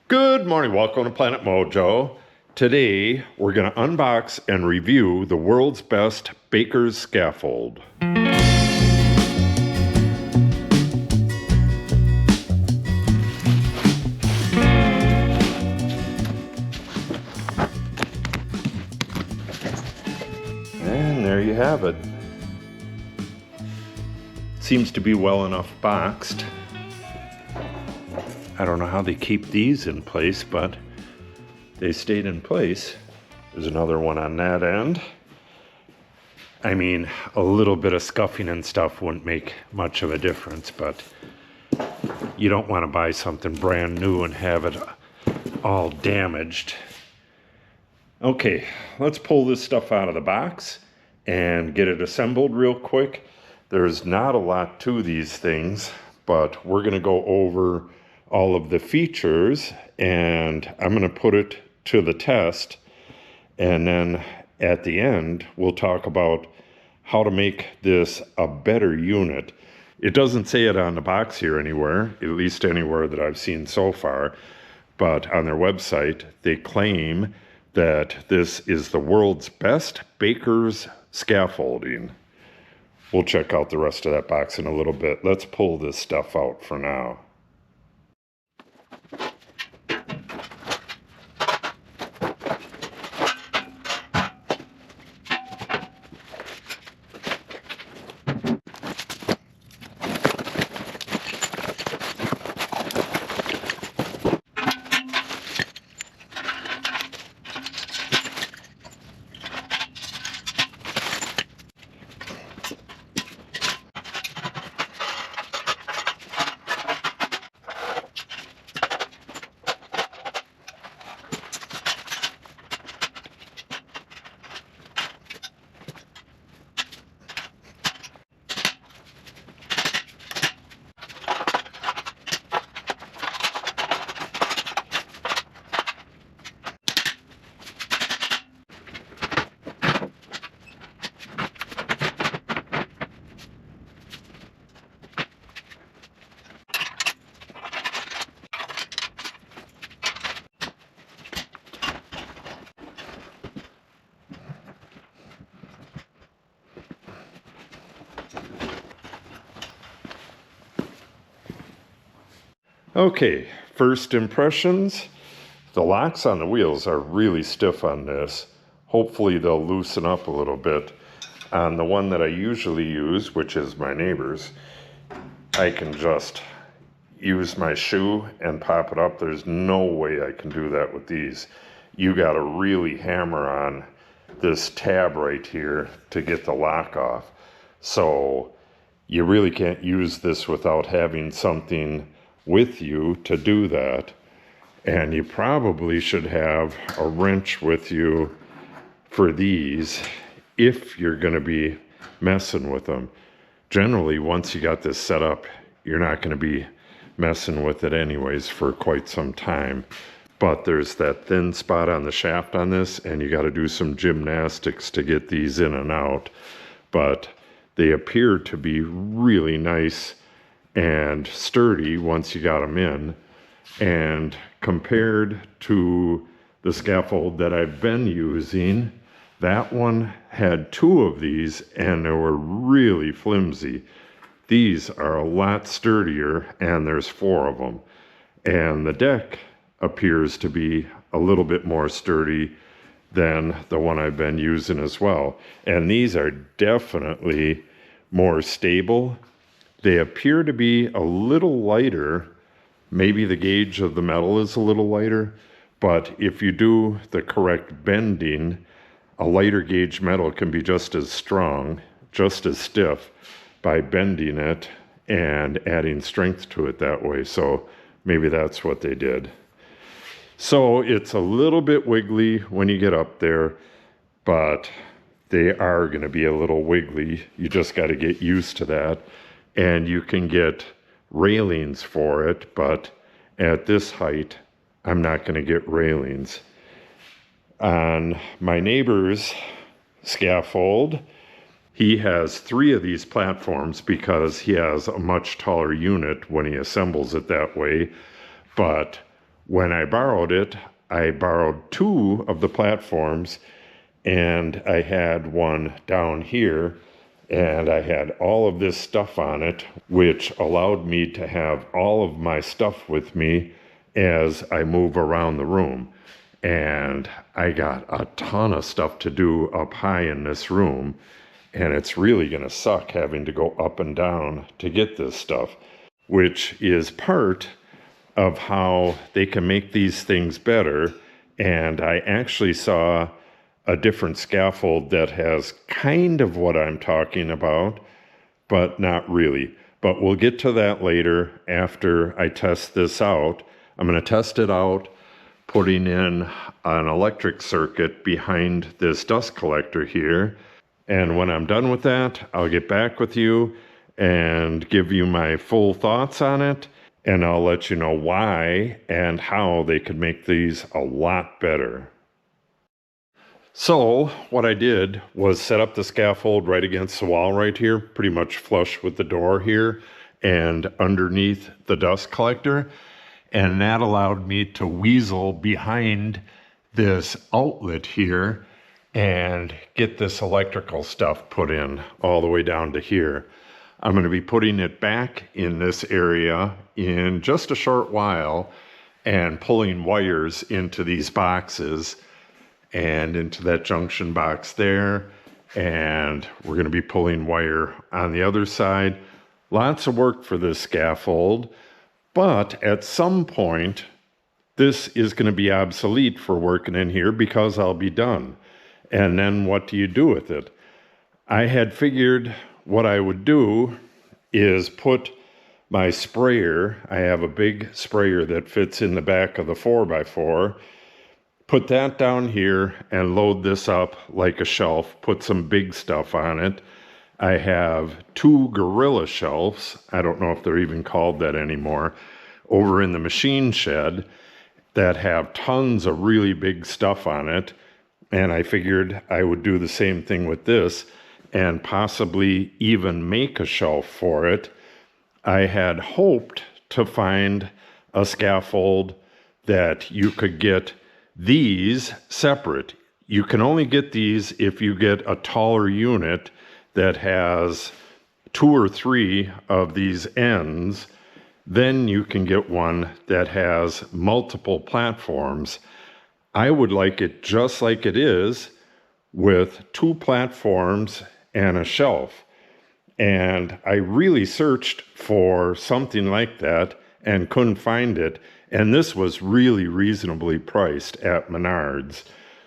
Good morning, welcome to Planet Mojo. Today, we're going to unbox and review the world's best baker's scaffold. And there you have it. Seems to be well enough boxed. I don't know how they keep these in place, but they stayed in place. There's another one on that end. I mean, a little bit of scuffing and stuff wouldn't make much of a difference, but you don't want to buy something brand new and have it all damaged. Okay, let's pull this stuff out of the box and get it assembled real quick. There's not a lot to these things, but we're going to go over all of the features, and I'm going to put it to the test, and then at the end we'll talk about how to make this a better unit. It doesn't say it on the box here anywhere, at least anywhere that I've seen so far, but on their website they claim that this is the world's best baker's scaffolding. We'll check out the rest of that box in a little bit. Let's pull this stuff out for now. Okay, first impressions. The locks on the wheels are really stiff on this. Hopefully they'll loosen up a little bit. On the one that I usually use, which is my neighbor's, I can just use my shoe and pop it up. There's no way I can do that with these. You gotta really hammer on this tab right here to get the lock off. So you really can't use this without having something with you to do that, and you probably should have a wrench with you for these if you're going to be messing with them. Generally, once you got this set up, you're not going to be messing with it anyways for quite some time, but there's that thin spot on the shaft on this, and you got to do some gymnastics to get these in and out, but they appear to be really nice and sturdy once you got them in. And compared to the scaffold that I've been using, that one had two of these and they were really flimsy. These are a lot sturdier, and there's four of them. And the deck appears to be a little bit more sturdy than the one I've been using as well. And these are definitely more stable. They appear to be a little lighter. Maybe the gauge of the metal is a little lighter, but if you do the correct bending, a lighter gauge metal can be just as strong, just as stiff, by bending it and adding strength to it that way. So maybe that's what they did. So it's a little bit wiggly when you get up there, but they are going to be a little wiggly. You just got to get used to that. And you can get railings for it, but at this height, I'm not going to get railings. On my neighbor's scaffold, he has 3 of these platforms because he has a much taller unit when he assembles it that way. But when I borrowed two of the platforms, and I had one down here, and I had all of this stuff on it, which allowed me to have all of my stuff with me as I move around the room. And I got a ton of stuff to do up high in this room, and it's really going to suck having to go up and down to get this stuff, which is part of how they can make these things better. And I actually saw a different scaffold that has kind of what I'm talking about, but not really. But we'll get to that later after I test this out. I'm going to test it out, putting in an electric circuit behind this dust collector here. And when I'm done with that, I'll get back with you and give you my full thoughts on it. And I'll let you know why and how they could make these a lot better. So what I did was set up the scaffold right against the wall right here, pretty much flush with the door here and underneath the dust collector. And that allowed me to weasel behind this outlet here and get this electrical stuff put in all the way down to here. I'm going to be putting it back in this area in just a short while and pulling wires into these boxes and into that junction box there. And we're going to be pulling wire on the other side. Lots of work for this scaffold, but at some point, this is going to be obsolete for working in here because I'll be done. And then what do you do with it? I had figured what I would do is put my sprayer, I have a big sprayer that fits in the back of the 4x4, put that down here and load this up like a shelf, put some big stuff on it. I have two gorilla shelves, I don't know if they're even called that anymore, over in the machine shed that have tons of really big stuff on it. And I figured I would do the same thing with this and possibly even make a shelf for it. I had hoped to find a scaffold that you could get these separate. You can only get these if you get a taller unit that has 2 or 3 of these ends. Then you can get one that has multiple platforms. I would like it just like it is, with 2 platforms and a shelf. And I really searched for something like that and couldn't find it. And this was really reasonably priced at Menards.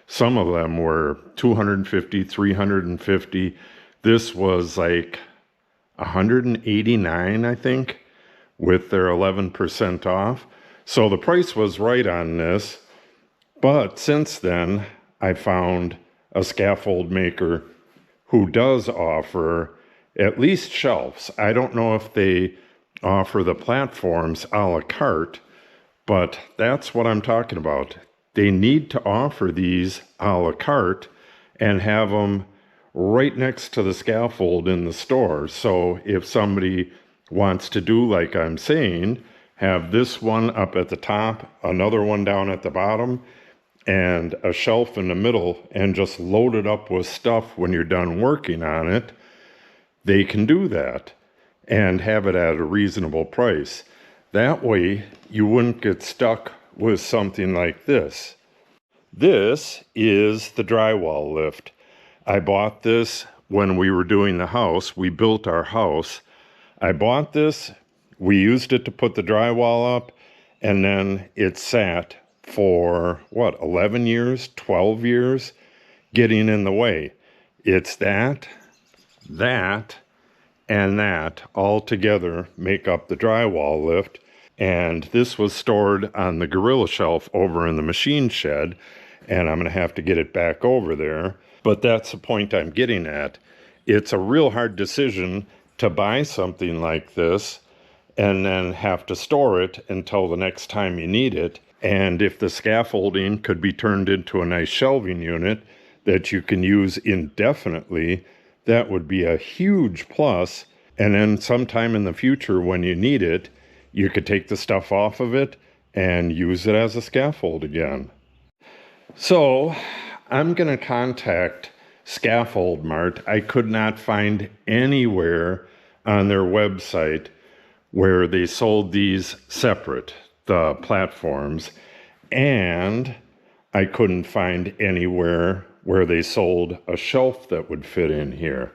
Some of them were $250, $350. This was like $189, I think, with their 11% off. So the price was right on this. But since then, I found a scaffold maker who does offer at least shelves. I don't know if they offer the platforms a la carte, but that's what I'm talking about. They need to offer these a la carte and have them right next to the scaffold in the store. So if somebody wants to do like I'm saying, have this one up at the top, another one down at the bottom, and a shelf in the middle, and just load it up with stuff when you're done working on it, they can do that and have it at a reasonable price. That way, you wouldn't get stuck with something like this. This is the drywall lift. I bought this when we were doing the house. We built our house. I bought this, we used it to put the drywall up, and then it sat for, 11 years, 12 years, getting in the way. It's that, and that all together make up the drywall lift. And this was stored on the gorilla shelf over in the machine shed, and I'm going to have to get it back over there. But that's the point I'm getting at. It's a real hard decision to buy something like this and then have to store it until the next time you need it. And if the scaffolding could be turned into a nice shelving unit that you can use indefinitely, that would be a huge plus. And then sometime in the future when you need it, you could take the stuff off of it and use it as a scaffold again. So I'm going to contact Scaffold Mart. I could not find anywhere on their website where they sold these separate, the platforms, and I couldn't find anywhere where they sold a shelf that would fit in here.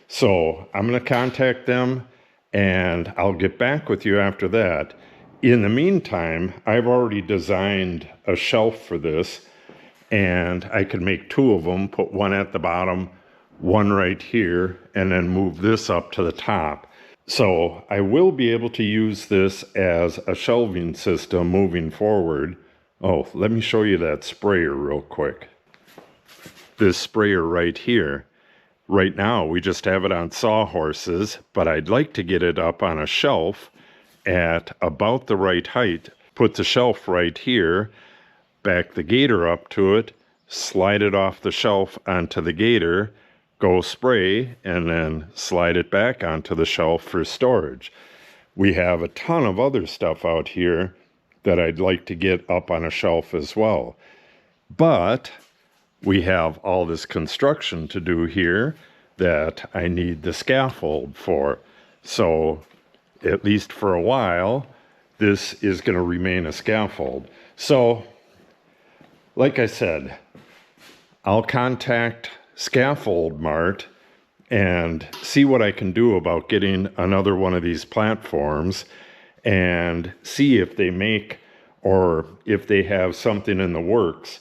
So I'm going to contact them and I'll get back with you after that. In the meantime, I've already designed a shelf for this, and I could make two of them, put one at the bottom, one right here, and then move this up to the top. So I will be able to use this as a shelving system moving forward. Oh, let me show you that sprayer real quick. This sprayer right here. Right now, we just have it on sawhorses, but I'd like to get it up on a shelf at about the right height. Put the shelf right here, back the gator up to it, slide it off the shelf onto the gator, go spray, and then slide it back onto the shelf for storage. We have a ton of other stuff out here that I'd like to get up on a shelf as well. But we have all this construction to do here that I need the scaffold for. So at least for a while, this is going to remain a scaffold. So like I said, I'll contact Scaffold Mart and see what I can do about getting another one of these platforms and see if they make or if they have something in the works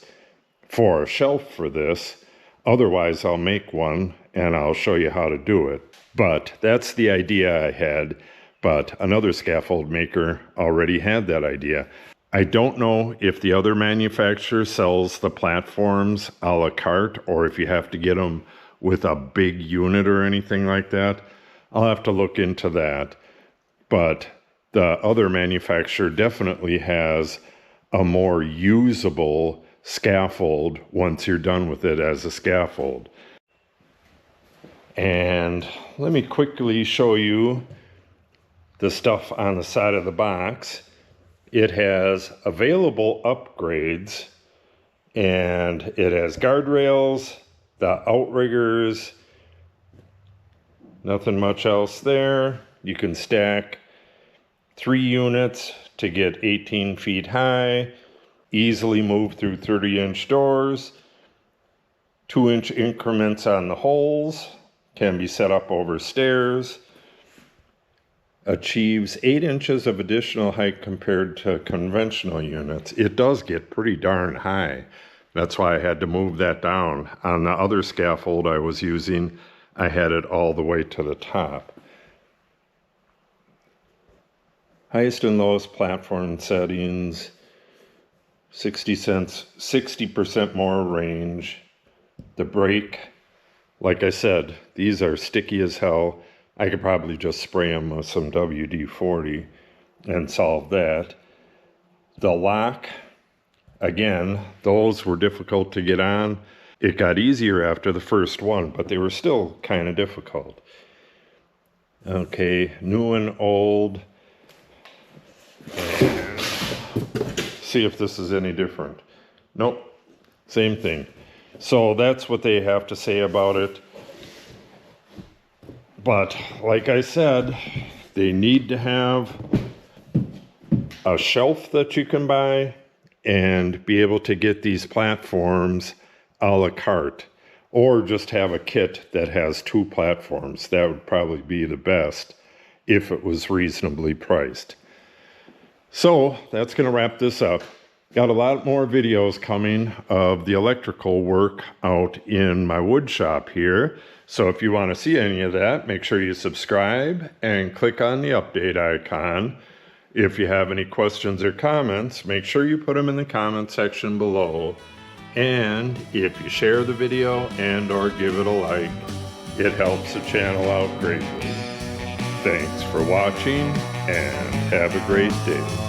for a shelf for this. Otherwise, I'll make one and I'll show you how to do it. But that's the idea I had. But another scaffold maker already had that idea. I don't know if the other manufacturer sells the platforms a la carte or if you have to get them with a big unit or anything like that. I'll have to look into that. But the other manufacturer definitely has a more usable scaffold once you're done with it as a scaffold. And let me quickly show you the stuff on the side of the box. It has available upgrades, and it has guardrails, the outriggers, nothing much else there. You can stack 3 units to get 18 feet high, easily move through 30-inch doors, 2-inch increments on the holes, can be set up over stairs, achieves 8 inches of additional height compared to conventional units. It does get pretty darn high. That's why I had to move that down. On the other scaffold I was using, I had it all the way to the top. Highest and lowest platform settings, 60% more range. The brake, like I said, these are sticky as hell. I could probably just spray them with some WD-40 and solve that. The lock, again, those were difficult to get on. It got easier after the first one, but they were still kind of difficult. Okay, new and old. And see if this is any different. Nope, same thing. So that's what they have to say about it. But like I said, they need to have a shelf that you can buy and be able to get these platforms a la carte, or just have a kit that has 2 platforms. That would probably be the best if it was reasonably priced. So that's going to wrap this up. Got a lot more videos coming of the electrical work out in my wood shop here. So if you want to see any of that, make sure you subscribe and click on the update icon. If you have any questions or comments, make sure you put them in the comment section below. And if you share the video and or give it a like, it helps the channel out greatly. Thanks for watching and have a great day.